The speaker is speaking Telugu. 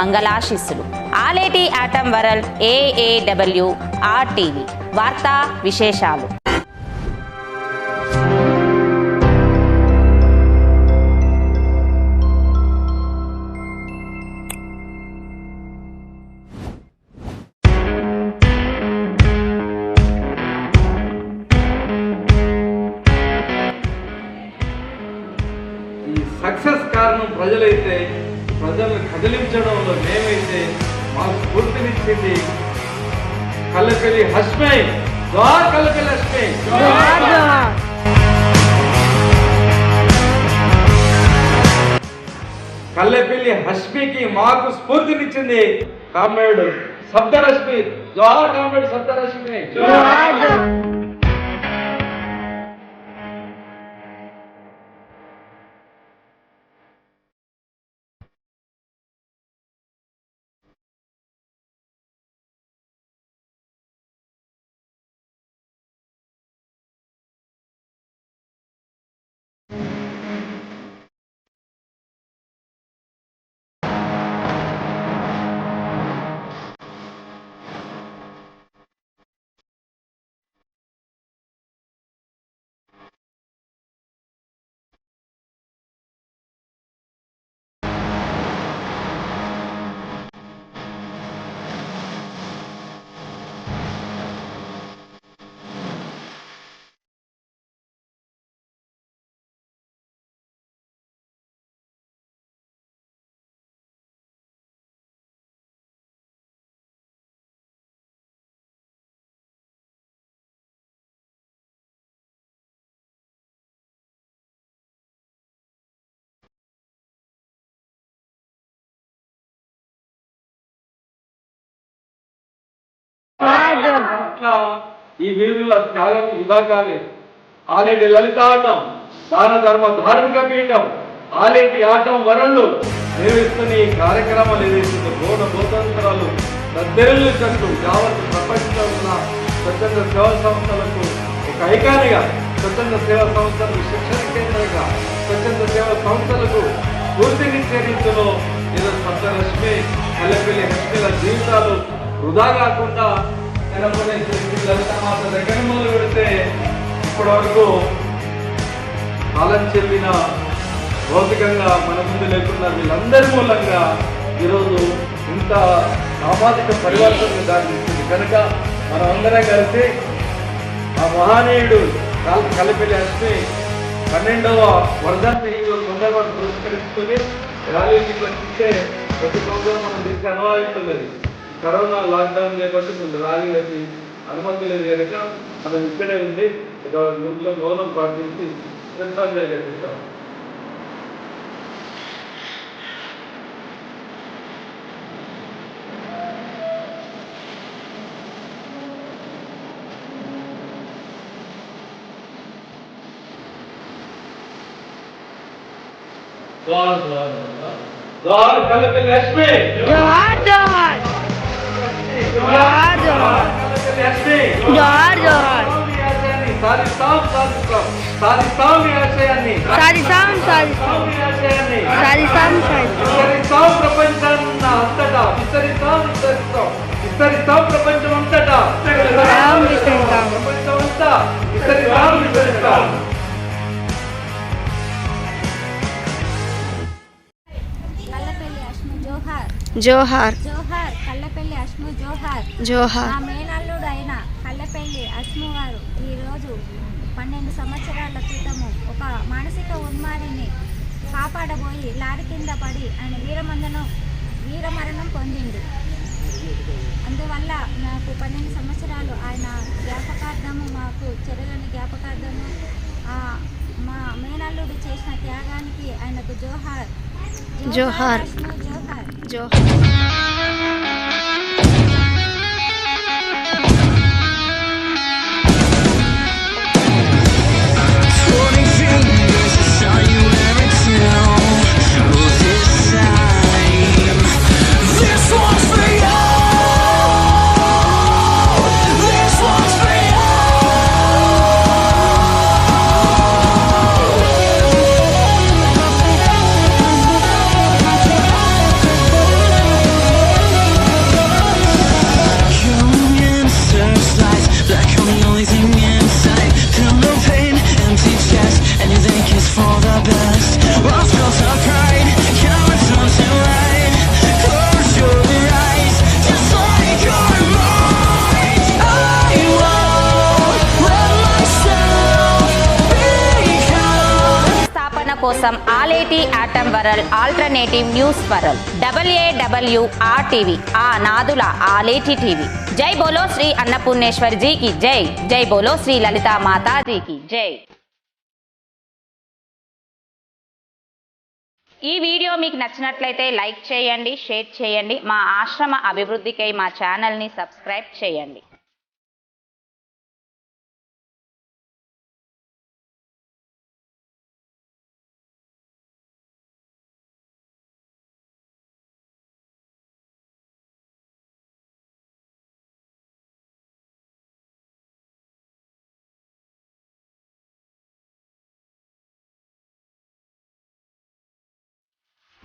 మంగళాశిస్సులు. ఆలేటి ఆటం వరల్డ్ AAW RTV వార్తా విశేషాలు. సక్సెస్ కారణం ప్రజలైతే, ప్రజలను కదిలించడంలో మేమైతే మాకు స్ఫూర్తినిచ్చింది కల్లెపల్లి హష్మే. జోహార్ కల్లెపల్లి హష్మే. కల్లెపల్లి హష్మికి మాకు స్ఫూర్తినిచ్చింది కామ్రేడ్ సప్తరశ్మి. జోహార్ కామ్రేడ్ సప్తరశ్మి. ఈ వీరుల త్యాగం విభాగాలే ఆలేటి లలితాటం దాన ధర్మ ధార్మిక పీఠం ఆలేటి ఆటం వరల్డ్ నిర్వహిస్తున్న ఈ కార్యక్రమాలు ఏదైతుందో గోడ గోతంత్రాలు దద్దెల్లు చెట్టు యావత్ ప్రపంచంలో ఉన్న స్వచ్ఛంద సేవా సంస్థలకు ఒక ఐకానిగా, స్వచ్ఛంద సేవా సంస్థలకు శిక్షణ కేంద్రంగా, స్వచ్ఛంద సేవా సంస్థలకు పూర్తినిచ్చే రీతిలో ఏదో సప్తరశ్మి కల్లెపల్లి హష్మిల జీవితాలు వృధా కాకుండా లలితమాత దగ్గర మొదలు పెడితే ఇప్పటి వరకు కాలం చెల్లిన భౌతికంగా మన ముందు లేకుండా వీళ్ళందరి మూలంగా ఈరోజు ఇంత సామాజిక పరివర్తన దారితీస్తుంది. కనుక మనం అందరం కలిసి ఆ మహానీయుడు కల్లెపల్లి హష్మి 12వ వర్ధంతి సందర్భాన్ని పురస్కరించుకొని ర్యాలీని ఇచ్చే ప్రతి ప్రోగ్రాం మనం దీనికి అనుభవిస్తున్నది. కరోనా లాక్డౌన్ చేయబట్టి ముందు ర్యాలీలకి అనుమతి లేదు కనుక మనం ఇక్కడే ఉంది ఇంట్లో మౌనం పాటించి శ్రద్ధాంజలి ఘటిస్తాం. జోహార్ కల్లెపల్లి హష్మి. జోహార్ జోహార్ జోహార్ జోహార్ జోహార్ జోహార్. సాధిస్తాం సాధిస్తాం సాధిస్తాం ఈ ఆశయాన్ని. సాధిస్తాం సాధిస్తాం సాధిస్తాం విస్తరిస్తాం ప్రపంచాన్ని అంతటా. విస్తరిస్తాం విస్తరిస్తాం విస్తరిస్తాం ప్రపంచం అంతటా. ప్రపంచం అంతా విస్తరిస్తాం విస్తరిస్తాం. జోహార్ జోహార్ కల్లెపల్లి అష్ము జోహార్. జోహార్. ఆ మేనల్లుడు అయిన కల్లెపల్లి అష్ము వారు ఈరోజు 12 సంవత్సరాల క్రితము ఒక మానసిక ఉన్మాదిని కాపాడబోయి లారీ కింద పడి ఆయన వీరమరణం పొందిండు. అందువల్ల నాకు 12 సంవత్సరాలు ఆయన జ్ఞాపకార్థము, మాకు చెరలని జ్ఞాపకార్థము, మా మేనల్లుడు చేసిన త్యాగానికి ఆయనకు జోహార్. జోహార్ జోహార్ జోహార్. కోసం ఆలేటి ఆటం world alternative news world AAWR TV ఆ నాదుల ఆలేటి టీవీ. జై బోలో శ్రీ అన్నపూర్ణేశ్వరి జీకి జై. జై బోలో శ్రీ లలితా మాతాజీకి జై. ఈ వీడియో మీకు నచ్చినట్లయితే లైక్ చేయండి, షేర్ చేయండి. మా ఆశ్రమ అభివృద్ధికై మా ఛానల్ని సబ్స్క్రైబ్ చేయండి.